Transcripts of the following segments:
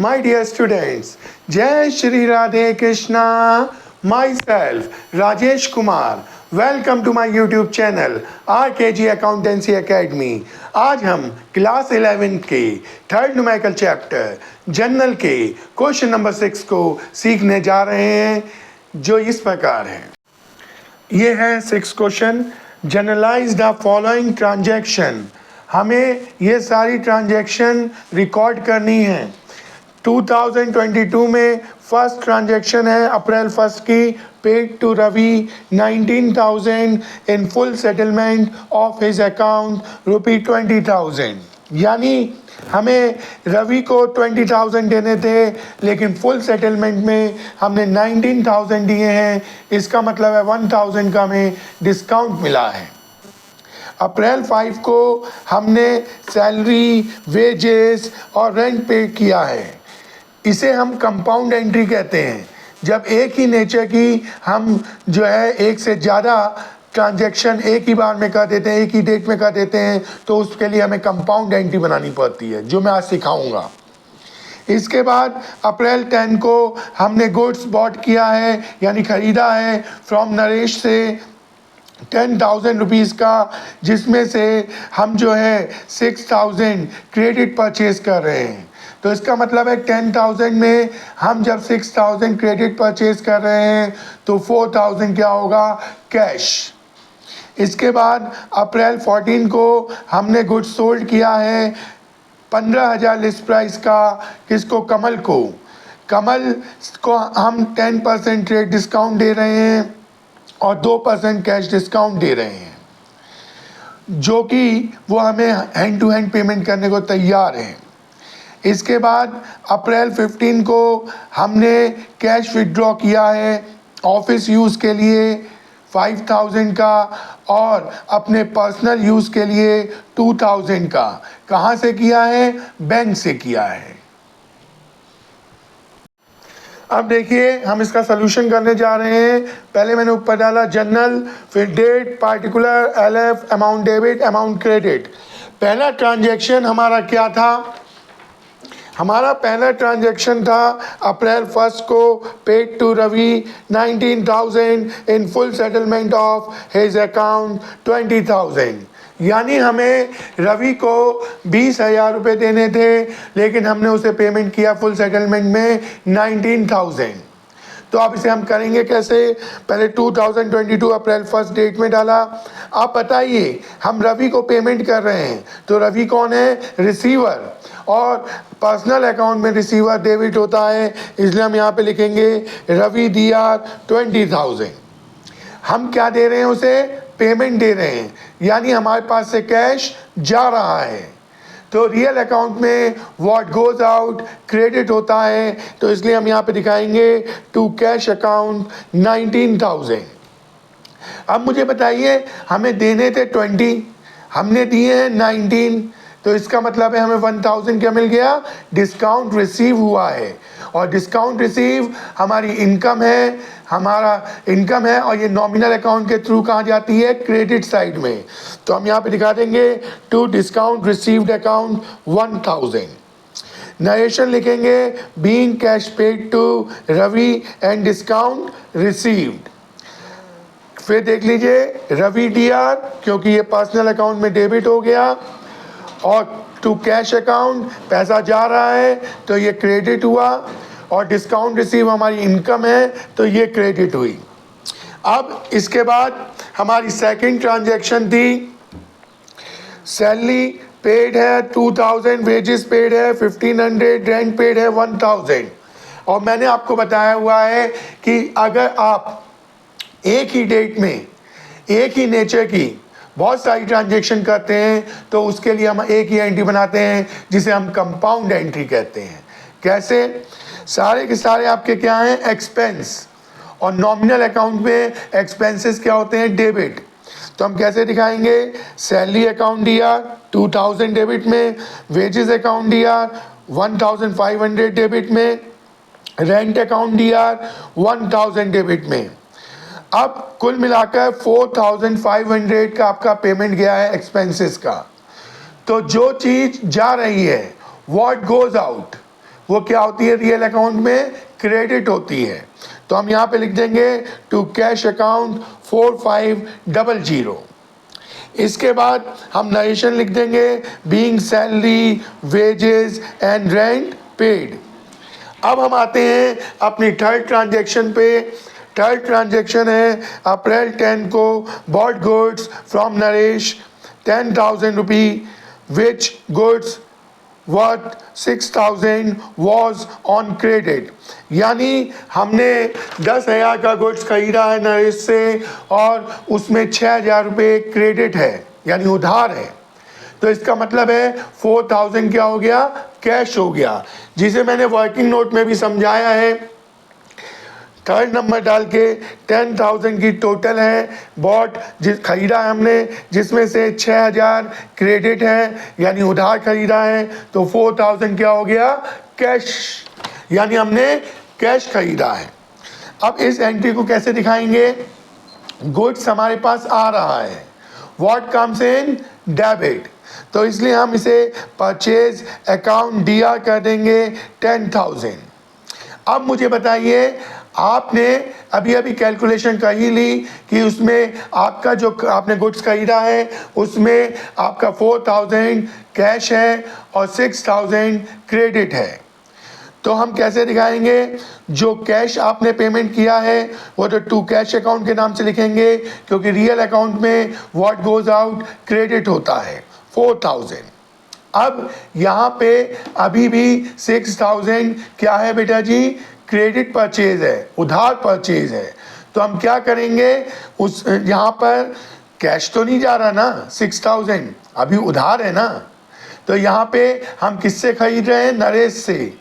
My dear students, Jai Shri Radhe Krishna, myself Rajesh Kumar. Welcome to my YouTube channel RKG accountancy academy. आज हम class 11 के third numerical chapter journal के question number 6 को सीखने जा रहे हैं, जो इस प्रकार है। ये है 6 question. Journalise the following transaction. हमें ये सारी ट्रांजैक्शन रिकॉर्ड करनी है। 2022 में फर्स्ट ट्रांजैक्शन है अप्रैल 1 की, paid to Ravi 19,000 in full settlement of his account ₹20,000। यानी हमें रवि को 20,000 देने थे, लेकिन फुल सेटलमेंट में हमने 19,000 दिए हैं। इसका मतलब है 1,000 का हमें डिस्काउंट मिला है। अप्रैल 5 को हमने सैलरी, वेजेस और रेंट पे किया है। इसे हम कंपाउंड एंट्री कहते हैं। जब एक ही नेचर की हम जो है एक से ज़्यादा ट्रांजैक्शन एक ही बार में कर देते हैं, एक ही डेट में कर देते हैं, तो उसके लिए हमें कंपाउंड एंट्री बनानी पड़ती है, जो मैं आज सिखाऊंगा। इसके बाद अप्रैल 10 को हमने गुड्स बॉट किया है, यानी ख़रीदा है फ्रॉम नरेश से 10,000 रुपीज़ का, जिसमें से हम जो है 6,000 क्रेडिट परचेज कर रहे हैं। तो इसका मतलब है 10,000 में हम जब 6,000 क्रेडिट परचेज कर रहे हैं तो 4,000 क्या होगा? कैश। इसके बाद अप्रैल 14 को हमने गुड्स सोल्ड किया है 15,000 लिस्ट प्राइस का। किसको? कमल को। कमल को हम 10% ट्रेड डिस्काउंट दे रहे हैं और 2% कैश डिस्काउंट दे रहे हैं, जो कि वो हमें हैंड टू हैंड पेमेंट करने को तैयार हैं। इसके बाद अप्रैल 15 को हमने कैश विड्रॉ किया है ऑफिस यूज़ के लिए 5,000 का और अपने पर्सनल यूज़ के लिए 2,000 का। कहाँ से किया है? बैंक से किया है। अब देखिए, हम इसका सलूशन करने जा रहे हैं। पहले मैंने ऊपर डाला जनरल, फिर date, particular, LF, amount debit, amount credit. पहला ट्रांजैक्शन हमारा क्या था? हमारा पहला ट्रांजैक्शन था अप्रैल 1 को, paid to Ravi 19,000 in full settlement of his account 20,000। यानी हमें रवि को 20,000 रुपये देने थे, लेकिन हमने उसे पेमेंट किया फुल सेटलमेंट में 19,000। तो अब इसे हम करेंगे कैसे? पहले 2022 अप्रैल 1 डेट में डाला। आप बताइए, हम रवि को पेमेंट कर रहे हैं, तो रवि कौन है? रिसीवर। और पर्सनल अकाउंट में रिसीवर डेबिट होता है, इसलिए हम यहाँ पे लिखेंगे रवि DR 20,000। हम क्या दे रहे हैं? उसे पेमेंट दे रहे हैं, यानी हमारे पास से कैश जा रहा है। तो रियल अकाउंट में व्हाट गोज आउट क्रेडिट होता है, तो इसलिए हम यहाँ पे दिखाएंगे टू कैश अकाउंट 19,000। अब मुझे बताइए, हमें देने थे 20, हमने दिए हैं 19, तो इसका मतलब है हमें 1,000 क्या मिल गया? डिस्काउंट रिसीव हुआ है। और डिस्काउंट रिसीव हमारी इनकम है, हमारा इनकम है, और ये नॉमिनल अकाउंट के थ्रू कहाँ जाती है? क्रेडिट साइड में। तो हम यहाँ पे दिखा देंगे to discount received account 1,000। Narration लिखेंगे being cash paid to Ravi and discount received. फिर देख लीजिए रवि DR, क्योंकि ये पर्सनल अकाउंट में डेबिट हो गया, और टू कैश अकाउंट पैसा जा रहा है तो ये क्रेडिट हुआ, और डिस्काउंट रिसीव हमारी इनकम है तो ये क्रेडिट हुई। अब इसके बाद हमारी सेकंड ट्रांजैक्शन थी सैलरी पेड है 2,000, वेजेस पेड है 1,500, रेंट पेड है 1,000। और मैंने आपको बताया हुआ है कि अगर आप एक ही डेट में एक ही नेचर की बहुत सारी ट्रांजैक्शन करते हैं, तो उसके लिए हम एक ही एंट्री बनाते हैं, जिसे हम कंपाउंड एंट्री कहते हैं। कैसे? सारे के सारे आपके क्या हैं? एक्सपेंस। और नॉमिनल अकाउंट में एक्सपेंसेस क्या होते हैं? डेबिट। तो हम कैसे दिखाएंगे? सैलरी अकाउंट DR 2,000 डेबिट में, वेजेस अकाउंट DR 1,500 डेबिट में, रेंट अकाउंट DR 1,000 डेबिट में। अब कुल मिलाकर 4,500 का आपका पेमेंट गया है एक्सपेंसेस का। तो जो चीज़ जा रही है, व्हाट गोज आउट, वो क्या होती है, रियल अकाउंट में क्रेडिट होती है। तो हम यहाँ पे लिख देंगे टू कैश अकाउंट 4500। इसके बाद हम नरेशन लिख देंगे being salary, wages and rent paid. अब हम आते हैं अपनी थर्ड ट्रांजैक्शन पे। थर्ड ट्रांजैक्शन है अप्रैल 10 को bought goods from Naresh 10,000 rupee which goods worth 6,000 was on credit. यानी हमने 10,000 का गुड्स खरीदा है नरेश से और उसमें 6,000 रुपये क्रेडिट है यानी उधार है। तो इसका मतलब है 4,000 क्या हो गया, कैश हो गया, जिसे मैंने वर्किंग नोट में भी समझाया है। थर्ड नंबर डाल के 10,000 की टोटल है बॉट जिस खरीदा है हमने, जिसमें से 6,000 क्रेडिट है यानी उधार खरीदा है। तो 4,000 क्या हो गया, कैश, यानी हमने कैश खरीदा है। अब इस एंट्री को कैसे दिखाएंगे, गुड्स हमारे पास आ रहा है, व्हाट कम्स इन डेबिट, तो इसलिए हम इसे परचेज अकाउंट डीआर कर देंगे 10,000। अब मुझे बताइए, आपने अभी अभी कैलकुलेशन कर ही ली कि उसमें आपका जो आपने गुड्स खरीदा है उसमें आपका 4,000 कैश है और 6,000 क्रेडिट है। तो हम कैसे दिखाएंगे, जो कैश आपने पेमेंट किया है वो तो टू कैश अकाउंट के नाम से लिखेंगे, क्योंकि रियल अकाउंट में व्हाट गोज आउट क्रेडिट होता है 4,000। अब यहाँ पे अभी भी 6,000 क्या है बेटा जी, क्रेडिट परचेज है, उधार परचेज है। तो हम क्या करेंगे, उस यहाँ पर कैश तो नहीं जा रहा ना, 6,000 अभी उधार है ना। तो यहाँ पे हम किससे खरीद रहे हैं, नरेश से।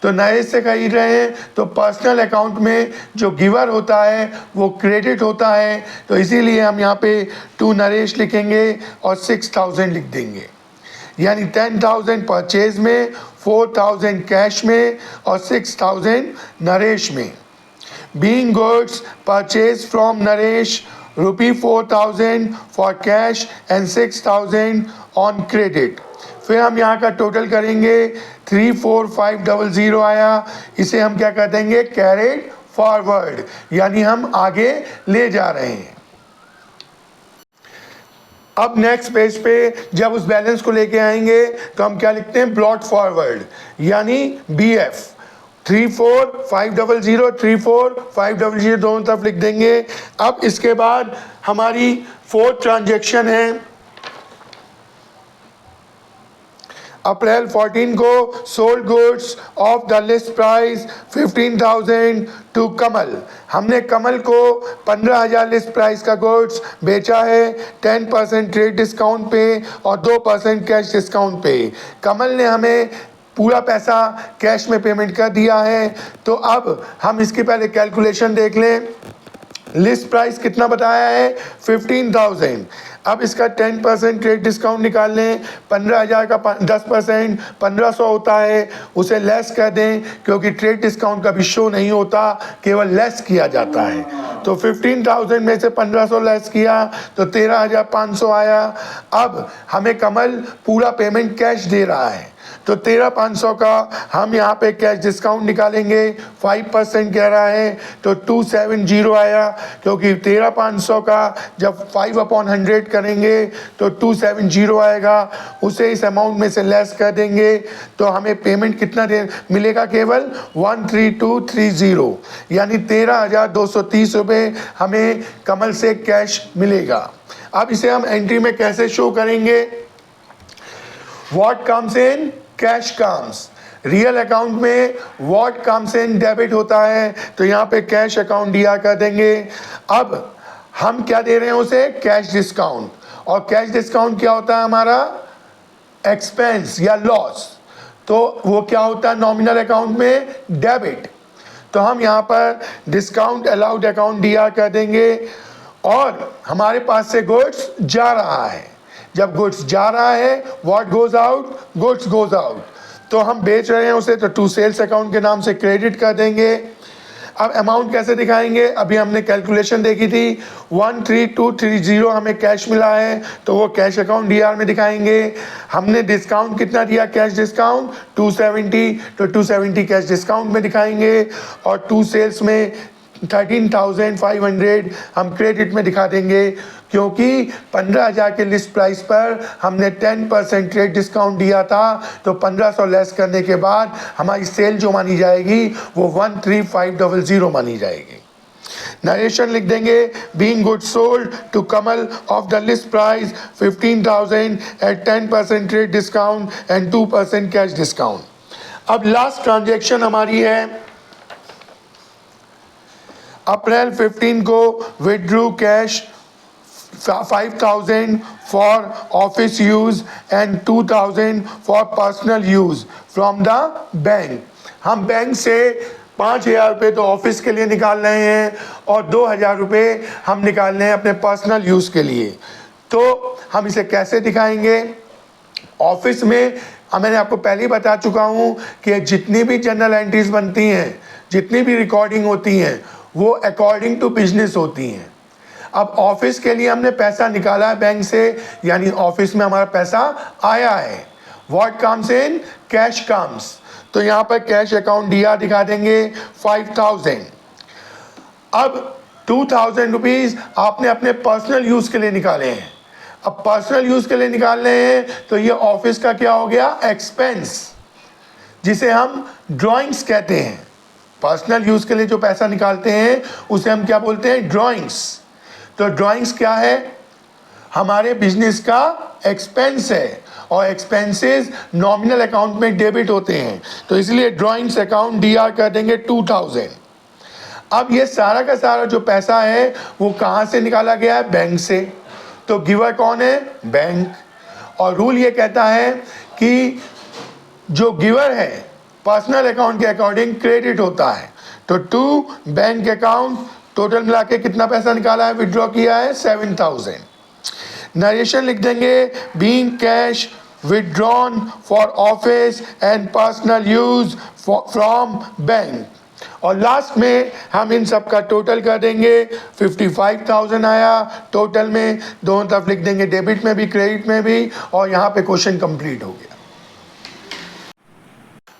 तो नरेश से खरीद रहे हैं तो पर्सनल अकाउंट में जो गिवर होता है वो क्रेडिट होता है। तो इसीलिए हम यहाँ पे टू नरेश लिखेंगे और 6,000 लिख देंगे, यानी 10,000 परचेज में, 4,000 कैश में और 6,000 नरेश में। Being goods purchase from Naresh ₹4,000 for cash and 6,000 on credit. फिर हम यहाँ का टोटल करेंगे 34500 आया, इसे हम क्या कर देंगे, कैरिड फॉरवर्ड, यानी हम आगे ले जा रहे हैं। अब नेक्स्ट पेज पे जब उस बैलेंस को लेके आएंगे तो हम क्या लिखते हैं, ब्लॉट फॉरवर्ड, यानी BF 34500 34500 दोनों तरफ लिख देंगे। अब इसके बाद हमारी फोर्थ ट्रांजैक्शन है अप्रैल 14 को sold goods of the list price 15,000 to Kamal. हमने कमल को 15,000 लिस्ट प्राइस का गुड्स बेचा है 10% ट्रेड डिस्काउंट पे और 2% कैश डिस्काउंट पे। कमल ने हमें पूरा पैसा कैश में पेमेंट कर दिया है। तो अब हम इसके पहले कैलकुलेशन देख लें। लिस्ट प्राइस कितना बताया है, 15,000। अब इसका 10% ट्रेड डिस्काउंट निकाल लें, 15,000 का 10% 1,500 होता है, उसे लेस कर दें, क्योंकि ट्रेड डिस्काउंट कभी शो नहीं होता, केवल लेस किया जाता है। तो 15,000 में से 1,500 लेस किया तो 13,500 आया। अब हमें कमल पूरा पेमेंट कैश दे रहा है, तो 13,500 का हम यहाँ पे कैश डिस्काउंट निकालेंगे, 5% कह रहा है तो 270 आया, क्योंकि 13,500 का जब 5/100 करेंगे तो 270 आएगा, उसे इस अमाउंट में से लेस कर देंगे तो हमें पेमेंट कितना दे मिलेगा, केवल 13230, यानी 13,230 रुपये हमें कमल से कैश मिलेगा। अब इसे हम एंट्री में कैसे शो करेंगे, what comes in cash comes, real account में व्हाट कम्स इन डेबिट होता है, तो यहाँ पे कैश अकाउंट दिया कर देंगे। अब हम क्या दे रहे हैं उसे, कैश डिस्काउंट, और कैश डिस्काउंट क्या होता है हमारा, एक्सपेंस या लॉस, तो वो क्या होता है नॉमिनल अकाउंट में, डेबिट। तो हम यहाँ पर डिस्काउंट अलाउड अकाउंट दिया कर देंगे और हमारे पास से गुड्स जा रहा है। जब गुड्स जा रहा है what goes out, goods goes out, तो हम बेच रहे हैं उसे तो टू सेल्स अकाउंट के नाम से क्रेडिट कर देंगे। अब अमाउंट कैसे दिखाएंगे, अभी हमने कैलकुलेशन देखी थी 13230 हमें कैश मिला है तो वो कैश अकाउंट डीआर में दिखाएंगे। हमने डिस्काउंट कितना दिया, कैश डिस्काउंट 270, तो 270 कैश डिस्काउंट में दिखाएंगे। और 2 सेल्स में 13,500 हम क्रेडिट में दिखा देंगे, क्योंकि 15,000 के लिस्ट प्राइस पर हमने 10% ट्रेड डिस्काउंट दिया था, तो 1500 लेस करने के बाद हमारी सेल जो मानी जाएगी वो 13500 मानी जाएगी। नरेशन लिख देंगे, being good sold to Kamal off the list price 15,000 at 10% trade discount and 2% cash discount. अब लास्ट ट्रांजेक्शन हमारी है अप्रैल 15 को withdrew cash 5,000 for office use and 2,000 for personal use from the bank. हम बैंक से 5,000 रुपये तो ऑफिस के लिए निकाल रहे हैं और 2,000 रुपये हम निकाल रहे हैं अपने पर्सनल यूज़ के लिए। तो हम इसे कैसे दिखाएंगे, ऑफिस में मैंने आपको पहले ही बता चुका हूँ कि जितनी भी जर्नल एंट्रीज बनती हैं, जितनी भी रिकॉर्डिंग होती हैं, वो अकॉर्डिंग टू बिजनेस होती हैं। अब ऑफिस के लिए हमने पैसा निकाला है बैंक से, यानी ऑफिस में हमारा पैसा आया है। What comes in, cash comes, तो यहाँ पर कैश अकाउंट डीआर दिखा देंगे 5,000। अब 2,000 रुपीज़ आपने अपने पर्सनल यूज़ के लिए निकाले हैं। अब पर्सनल यूज़ के लिए निकाल रहे हैं तो ये ऑफिस का क्या हो गया, एक्सपेंस, जिसे हम ड्राइंग्स कहते हैं। पर्सनल यूज़ के लिए जो पैसा निकालते हैं उसे हम क्या बोलते हैं, ड्राइंग्स। तो ड्राइंग्स क्या है, हमारे बिजनेस का एक्सपेंस है और एक्सपेंसेस नॉमिनल अकाउंट में डेबिट होते हैं, तो इसलिए ड्राइंग्स अकाउंट डीआर कर देंगे 2,000। अब ये सारा का सारा जो पैसा है वो कहाँ से निकाला गया है, बैंक से। तो गिवर कौन है, बैंक। और रूल ये कहता है कि जो गिवर है पर्सनल अकाउंट के अकॉर्डिंग क्रेडिट होता है। तो टू बैंक अकाउंट, टोटल मिला के कितना पैसा निकाला है, विड्रॉ किया है 7,000। नरेशन लिख देंगे, being cash withdrawn for office and personal use from bank. और लास्ट में हम इन सब का टोटल कर देंगे, 55,000 आया टोटल में। दोनों तरफ लिख देंगे, डेबिट में भी क्रेडिट में भी, और यहाँ पे क्वेश्चन कंप्लीट हो गया।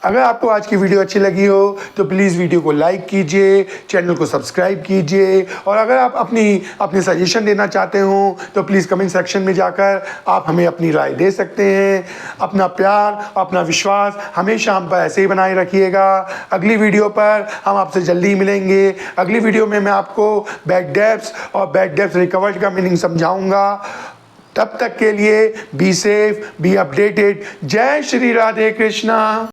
अगर आपको आज की वीडियो अच्छी लगी हो तो प्लीज़ वीडियो को लाइक कीजिए, चैनल को सब्सक्राइब कीजिए, और अगर आप अपनी सजेशन देना चाहते हो तो प्लीज़ कमेंट सेक्शन में जाकर आप हमें अपनी राय दे सकते हैं। अपना प्यार, अपना विश्वास हमेशा हम पर ऐसे ही बनाए रखिएगा। अगली वीडियो पर हम आपसे जल्दी ही मिलेंगे। अगली वीडियो में मैं आपको बैड डेब्ट्स और बैड डेब्ट्स रिकवर्ड का मीनिंग समझाऊंगा। तब तक के लिए बी सेफ, बी अपडेटेड। जय श्री राधे कृष्णा।